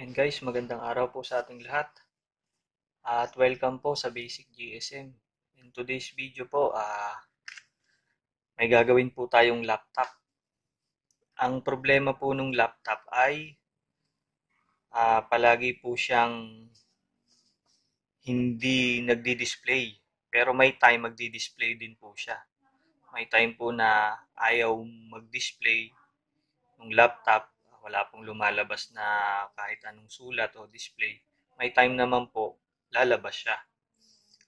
And guys, magandang araw po sa ating lahat at welcome po sa Basic GSM. In today's video po, may gagawin po tayong laptop. Ang problema po nung laptop ay palagi po siyang hindi nagdi-display. Pero may time magdi-display din po siya. May time po na ayaw mag-display ng laptop, wala pong lumalabas na kahit anong sulat o display. May time naman po, lalabas siya.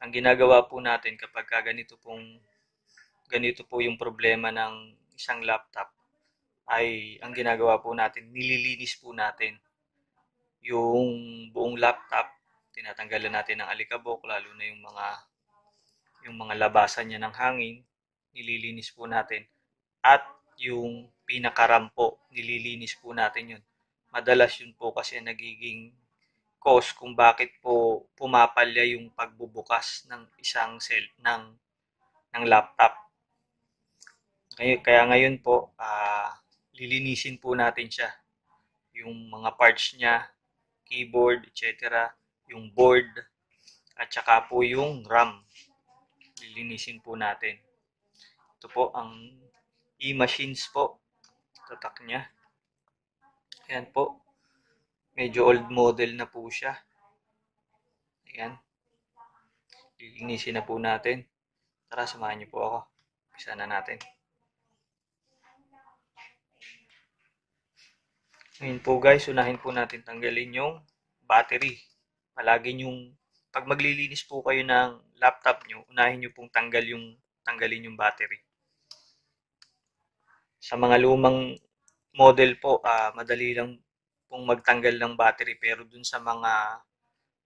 Ang ginagawa po natin kapag ganito po yung problema ng isang laptop ay ang ginagawa po natin, nililinis po natin yung buong laptop, tinatanggalan natin ng alikabok, lalo na yung mga labasan niya ng hangin, nililinis po natin. At yung pinaka-RAM po, nililinis po natin yun. Madalas yun po kasi nagiging cause kung bakit po pumapalya yung pagbubukas ng isang ng laptop. Kaya ngayon po, lilinisin po natin siya. Yung mga parts niya, keyboard, etc., yung board, at saka po yung RAM. Lilinisin po natin. Ito po ang e-machines po. Tatak niya. Ayan po. Medyo old model na po siya. Ayan. Lilinisin na po natin. Tara, samahan niyo po ako. Umpisa na natin. Ngayon po guys, unahin po natin tanggalin yung battery. Palagi yung pag maglilinis po kayo ng laptop nyo, unahin nyo pong tanggalin yung battery. Sa mga lumang model po, madali lang pong magtanggal ng battery, pero dun sa mga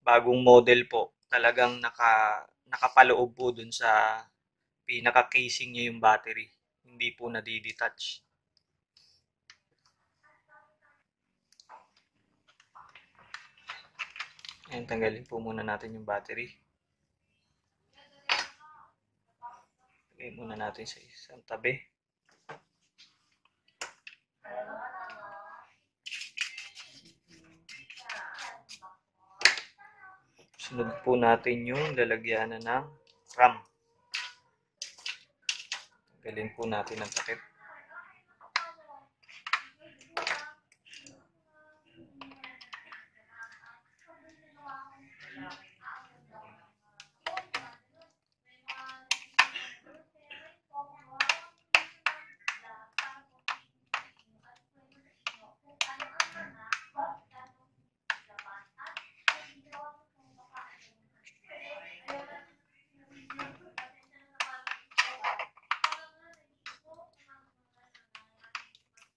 bagong model po, talagang nakapaloob po dun sa pinaka-casing niya yung battery. Hindi po nadidetach. Ayan, tanggalin po muna natin yung battery. Lagay muna natin sa isang tabi. Sunod po natin yung lalagyanan ng RAM. Tanggalin po natin ang takip.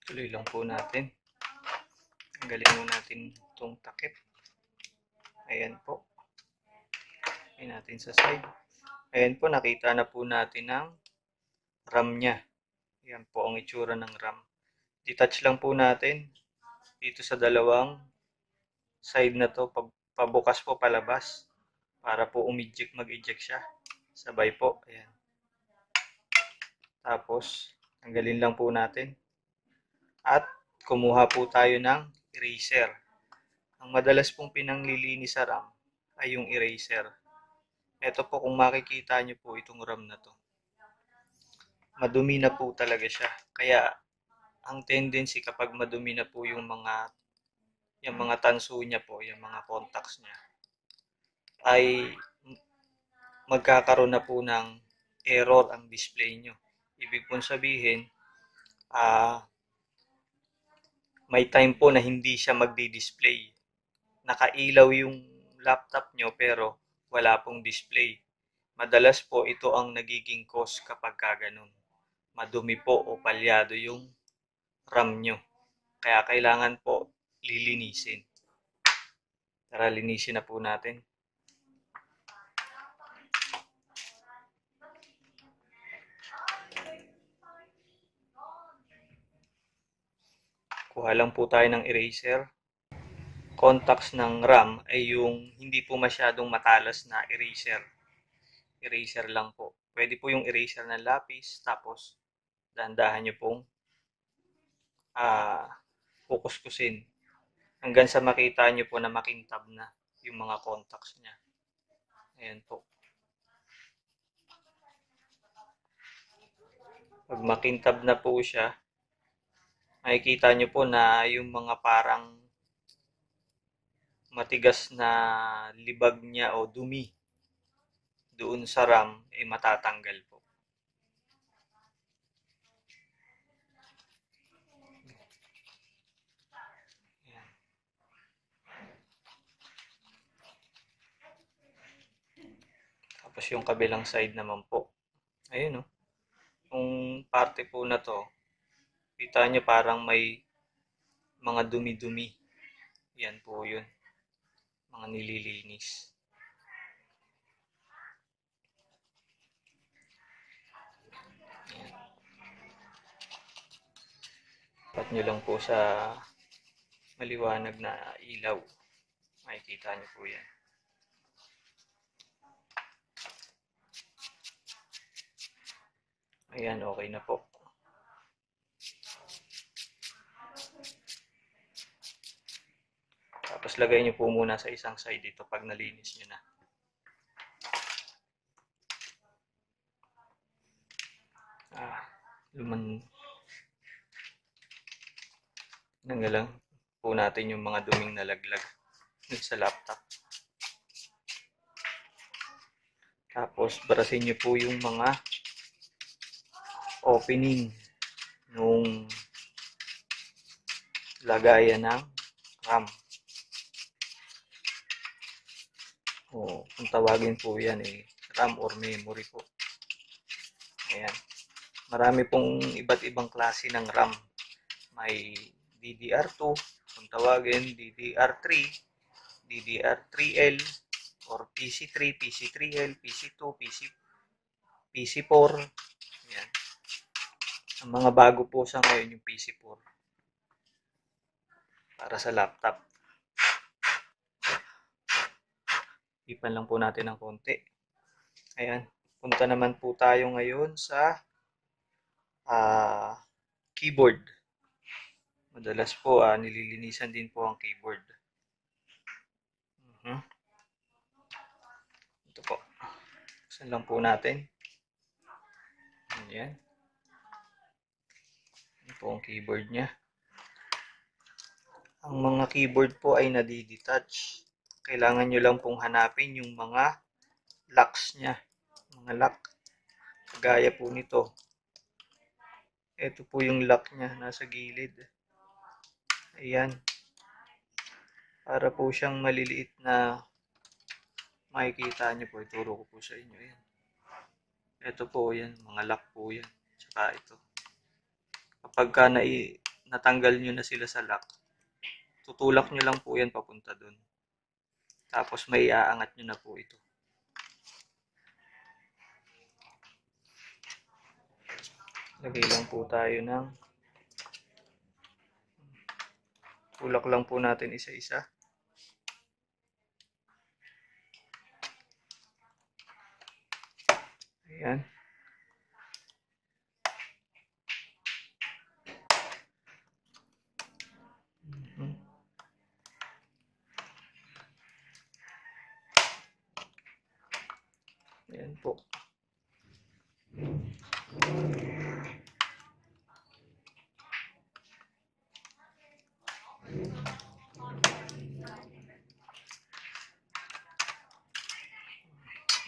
Tuloy lang po natin. Tanggalin mo natin itong takip. Ayan po. Ayan natin sa side. Ayan po, nakita na po natin ang RAM niya. Ayan po ang itsura ng RAM. Detach lang po natin dito sa dalawang side na to. Pabukas po palabas para po mag-eject siya. Sabay po. Ayan. Tapos, tanggalin lang po natin. At kumuha po tayo ng eraser. Ang madalas pong pinanglilinis sa RAM ay yung eraser. Ito po, kung makikita nyo po itong RAM na to, madumi na po talaga siya. Kaya ang tendency kapag madumi na po yung mga tanso niya po, yung mga contacts niya, ay magkakaroon na po ng error ang display nyo. Ibig pong sabihin, may time po na hindi siya magdi-display. Nakailaw yung laptop nyo pero wala pong display. Madalas po ito ang nagiging cause kapag ganun. Madumi po o palyado yung RAM nyo. Kaya kailangan po lilinisin. Tara, linisin na po natin. Kuha lang po tayo ng eraser. Contacts ng RAM ay yung hindi po masyadong matalas na eraser. Eraser lang po. Pwede po yung eraser ng lapis, tapos dahan-dahan nyo pong kukuskusin hanggang sa makita nyo po na makintab na yung mga contacts niya. Ayan po. Pag makintab na po siya, makikita nyo po na yung mga parang matigas na libag niya o dumi doon sa RAM ay matatanggal po. Ayan. Tapos yung kabilang side naman po. Ayun o. Yung parte po na to, kita nyo parang may mga dumi-dumi. Yan po yun. Mga nililinis. Ayan. Pat nyo lang po sa maliwanag na ilaw. Makikita nyo po yan. Ayan, okay na po. Tapos lagay nyo po muna sa isang side dito pag nalinis nyo na. Nanggalang po natin yung mga duming nalaglag sa laptop. Tapos barasin nyo po yung mga opening nung lagayan ng RAM. O kung tawagin po yan RAM or memory po. Ayan. Marami pong iba't ibang klase ng RAM. May DDR2, kung tawagin DDR3, DDR3L, or PC3, PC3L, PC2, PC4. Ayan. Ang mga bago po sa ngayon yung PC4 para sa laptop. Ipan lang po natin ng konti. Ayan. Punta naman po tayo ngayon sa keyboard. Madalas po nililinisan din po ang keyboard. Ito po. Buksan lang po natin. Ayan. Ito po ang keyboard niya. Ang mga keyboard po ay nadidetach. Kailangan nyo lang pong hanapin yung mga locks niya. Mga lock. Gaya po nito. Ito po yung lock niya. Nasa gilid. Ayan. Para po siyang maliliit na makikita nyo po. Ituro ko po sa inyo. Ayan. Ito po yan. Mga lock po yan. Tsaka ito. Kapag natanggal nyo na sila sa lock, tutulak nyo lang po yan papunta dun. Tapos may iaangat nyo na po ito. Lagay lang po tayo ng tulak lang po natin isa-isa. Ayan. Ayan po.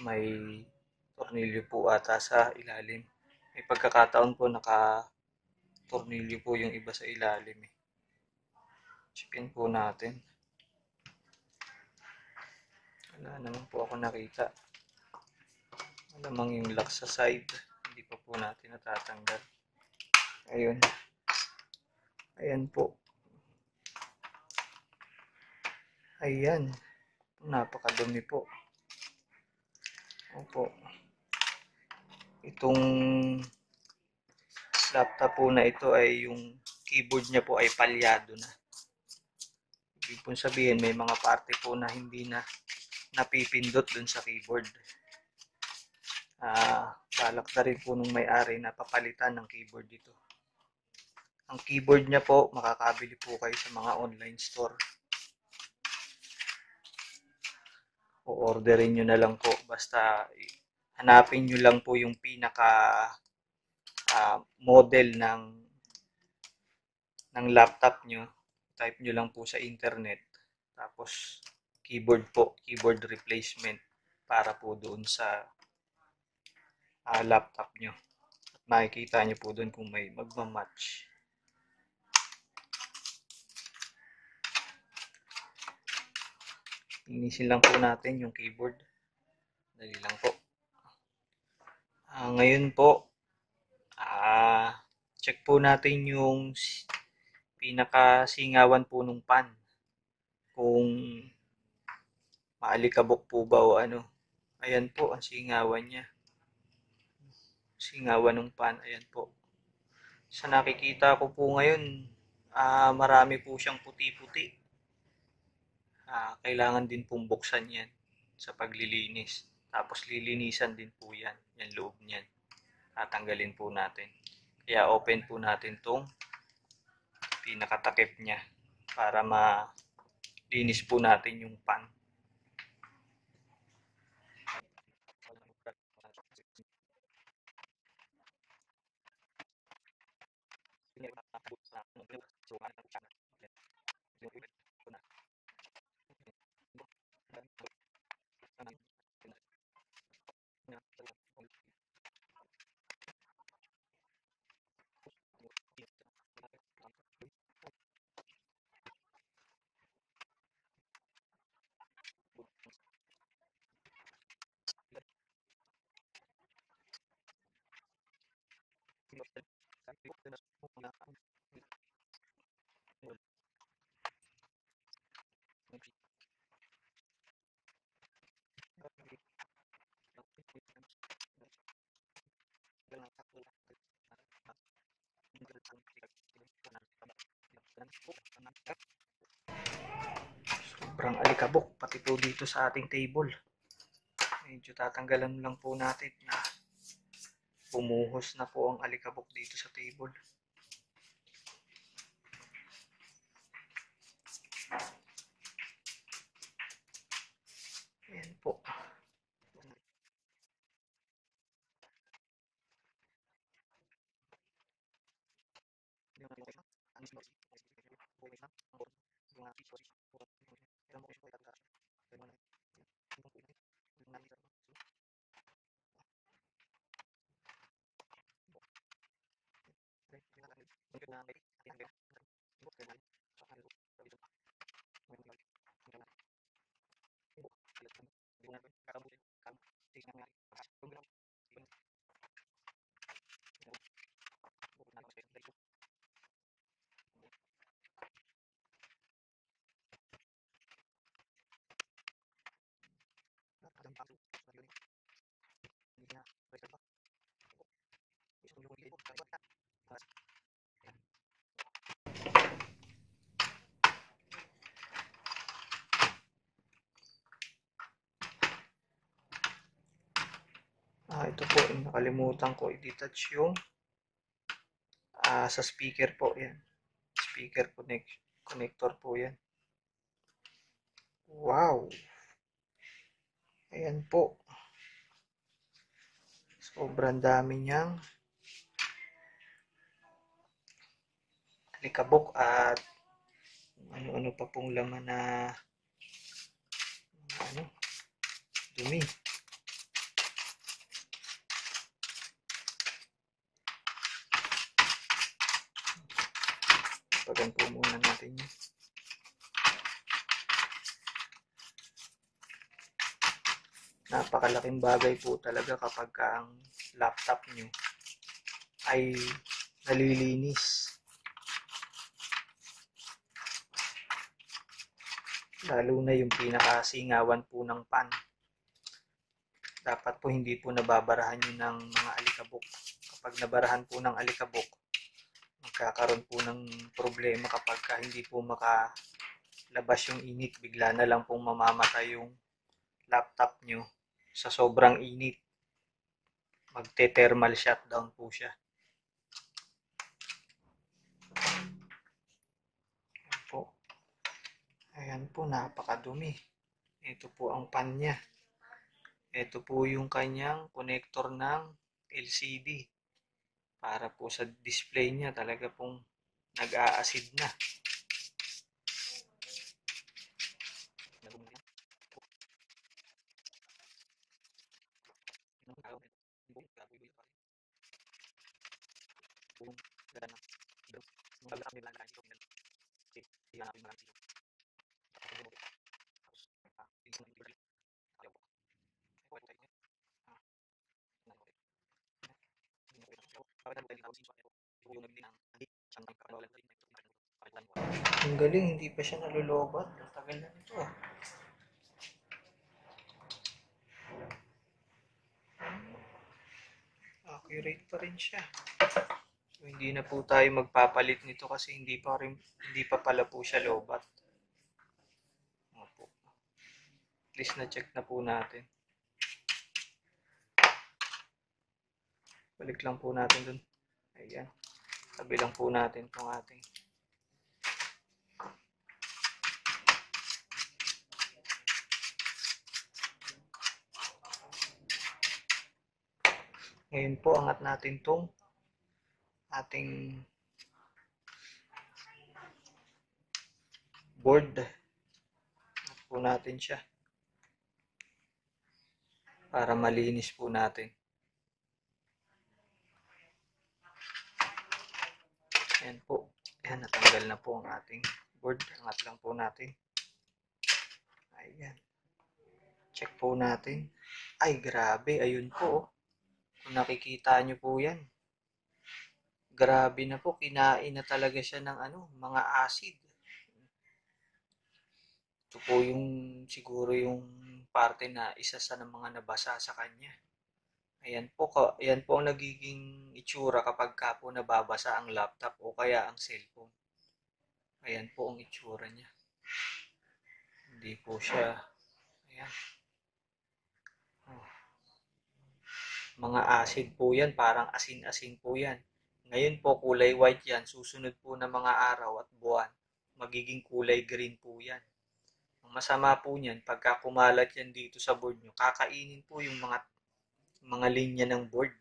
May tornilyo po ata sa ilalim. May pagkakataon po naka-tornilyo po yung iba sa ilalim. Checkin po natin. Wala naman po ako nakita. Malamang yung lock sa side. Hindi pa po natin natatanggal. Ayun. Ayan po. Ayan. Napakadumi po. Opo. Itong laptop po na ito ay yung keyboard niya po ay palyado na. Ibig pong sabihin may mga parte po na hindi na napipindot dun sa keyboard. Balak na rin po nung may-ari na papalitan ng keyboard dito. Ang keyboard niya po, makakabili po kayo sa mga online store. o-orderin nyo na lang po. Basta hanapin nyo lang po yung pinaka model ng laptop nyo. Type nyo lang po sa internet. Tapos keyboard po, keyboard replacement para po doon sa laptop nyo. At makikita nyo po doon kung may magmamatch. Linisin lang po natin yung keyboard. Dali lang po. Ngayon po, check po natin yung pinakasingawan po ng pan. Kung maalikabok po ba o ano. Ayan po ang singawan niya. Singawan ng pan. Ayan po. Sa nakikita ko po ngayon, marami po siyang puti-puti. Kailangan din pong buksan yan sa paglilinis. Tapos lilinisan din po yan. Yan loob niyan. Tatanggalin po natin. Kaya open po natin tong pinakatakip niya para malinis po natin yung pan. Sobrang alikabok pati po dito sa ating table. Medyo tatanggalan lang po natin na bumuhos na po ang alikabok dito sa table. Ayan po. Ito po, nakalimutan ko i-detach yung sa speaker po yan. Speaker connector po yan. Wow! Ayan po. Sobrang dami niyang alikabok at ano-ano pa pong laman na dumi. Pagan po muna natin yun. Napakalaking bagay po talaga kapag ang laptop nyo ay nalilinis. Lalo na yung pinakasingawan po ng pan. Dapat po hindi po nababarahan yun ng mga alikabok. Kapag nabarahan po ng alikabok, magkakaroon po ng problema kapag hindi po makalabas yung init. Bigla na lang pong mamamatay yung laptop nyo sa sobrang init. Magte-thermal shutdown po siya. Ayan po, napakadumi. Ito po ang pan niya. Ito po yung kanyang connector ng LCD. Para po sa display niya talaga pong nag-a-acid na. Ang galing, hindi pa siya nalulobat. Ang tagal na nito ah. Accurate pa rin siya. So, hindi na po tayo magpapalit nito kasi hindi pa pala po siya lobat. Opo. At least na-check na po natin. Balik lang po natin dun. Ayan. Tabi lang po natin itong ating. Ngayon po, angat natin itong ating board. Angat po natin siya. Para malinis po natin. Ayan po. Ayan, natanggal na po ang ating board. Angat lang po natin. Ayan. Check po natin. Ay, grabe. Ayun po. Kung nakikita nyo po yan. Grabe na po. Kinain na talaga siya ng mga acid. Ito po yung siguro yung parte na isa sa mga nabasa sa kanya. Ayan po ang nagiging itsura kapag ka po nababasa ang laptop o kaya ang cellphone. Ayan po ang itsura niya. Hindi po siya, ayan. Oh. Mga acid po yan, parang asin-asin po yan. Ngayon po kulay white yan, susunod po na mga araw at buwan, magiging kulay green po yan. Ang masama po niyan, pagka kumalat yan dito sa board nyo, kakainin po yung mga linya ng board.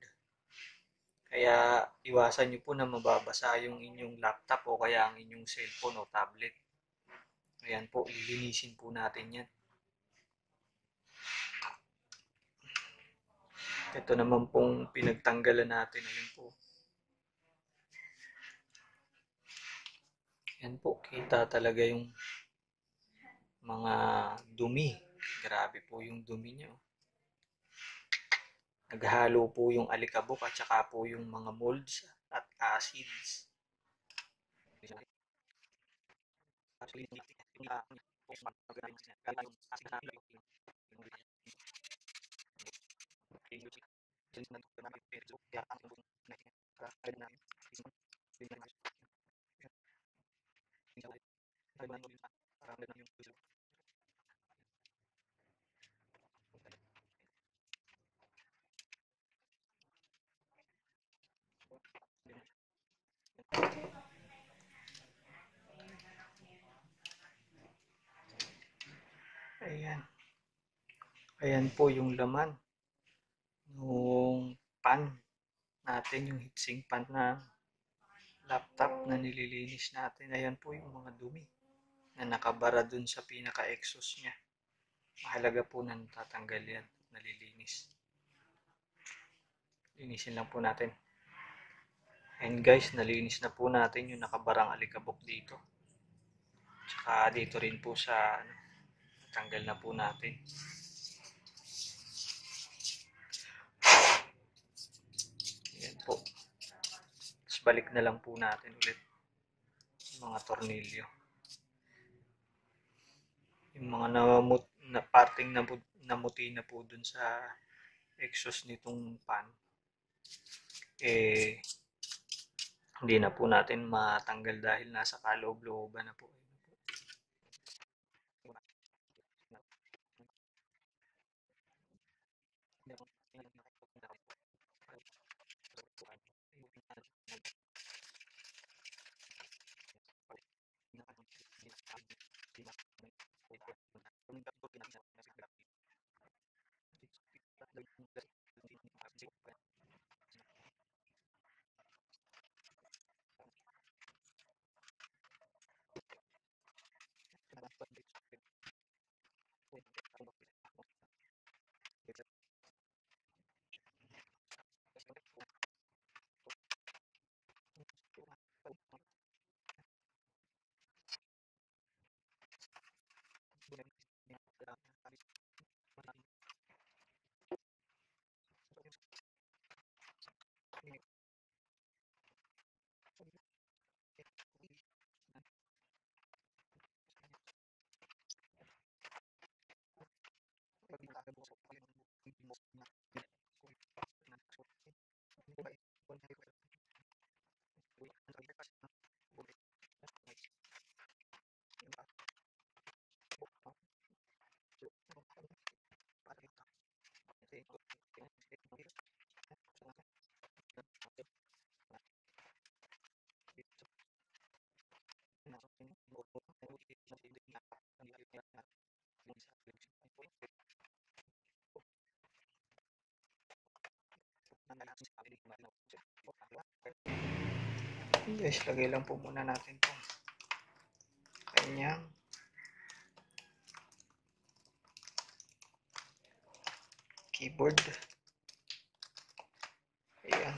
Kaya iwasan nyo po na mababasa yung inyong laptop o kaya ang inyong cellphone o tablet. Ayan po, lilinisin po natin yan. Ito naman pong pinagtanggalan natin. Ayan po. Ayan po, kita talaga yung mga dumi. Grabe po yung dumi niya. Naghalo po yung alikabok at saka po yung mga molds at acids. Ayan. Ayan po yung laman ng pan natin, yung heatsink pan na laptop na nililinis natin. Ayan po yung mga dumi na nakabara dun sa pinaka-exhaust niya. Mahalaga po na natatanggal yan at nalilinis. Linisin lang po natin. And guys, nalinis na po natin yung nakabarang alikabok dito. Tsaka dito rin po sa tanggal na po natin. Ayan po. Tapos balik na lang po natin ulit yung mga tornilyo. Yung mga parting namuti na po dun sa exhaust nitong pan. Hindi na po natin matanggal dahil nasa kaloob-looban na po. Guys, lagay lang po muna natin itong kanyang keyboard. Ayan.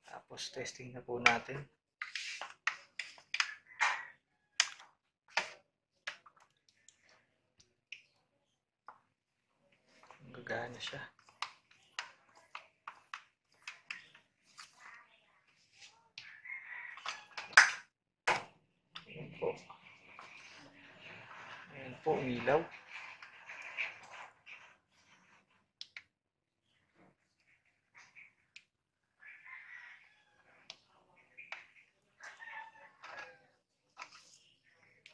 Tapos testing na po natin. Gagana siya. Ayan po. Ayan po, umilaw.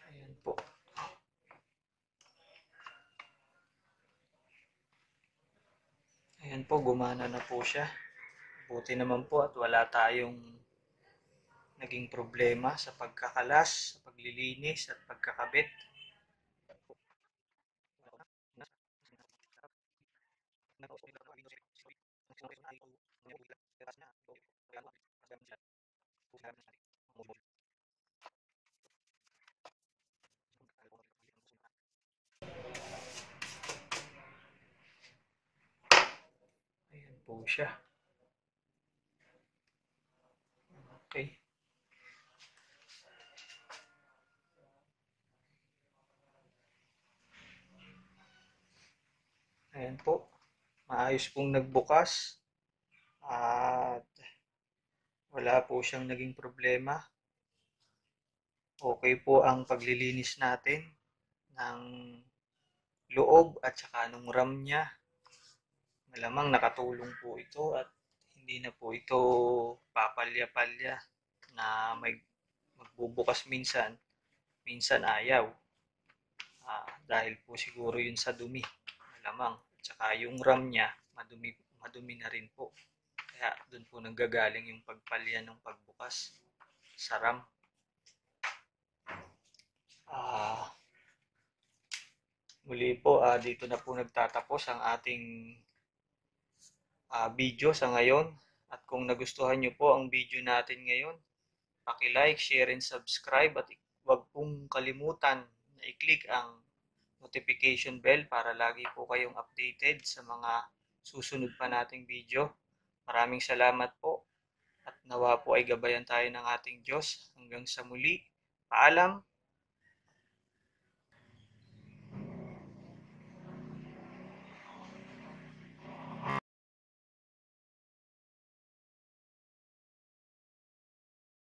Ayan po. Ayan po, gumana na po siya. Buti naman po at wala tayong naging problema sa pagkakalas, sa paglilinis at pagkakabit. Ayan po siya. Okay. Ayan po. Maayos pong nagbukas. At wala po siyang naging problema. Okay po ang paglilinis natin ng loob at saka nung RAM niya. Malamang nakatulong po ito at hindi na po ito papalya-palya na magbubukas minsan ayaw. Dahil po siguro yun sa dumi, malamang. At saka yung RAM niya, madumi na rin po. Kaya doon po nanggagaling yung pagpalya ng pagbukas sa RAM. Muli po, dito na po nagtatapos ang ating video sa ngayon. At kung nagustuhan nyo po ang video natin ngayon, paki-like, share, and subscribe. At huwag pong kalimutan na i-click ang notification bell para lagi po kayong updated sa mga susunod pa nating video. Maraming salamat po. At nawa po ay gabayan tayo ng ating Diyos. Hanggang sa muli. Paalam.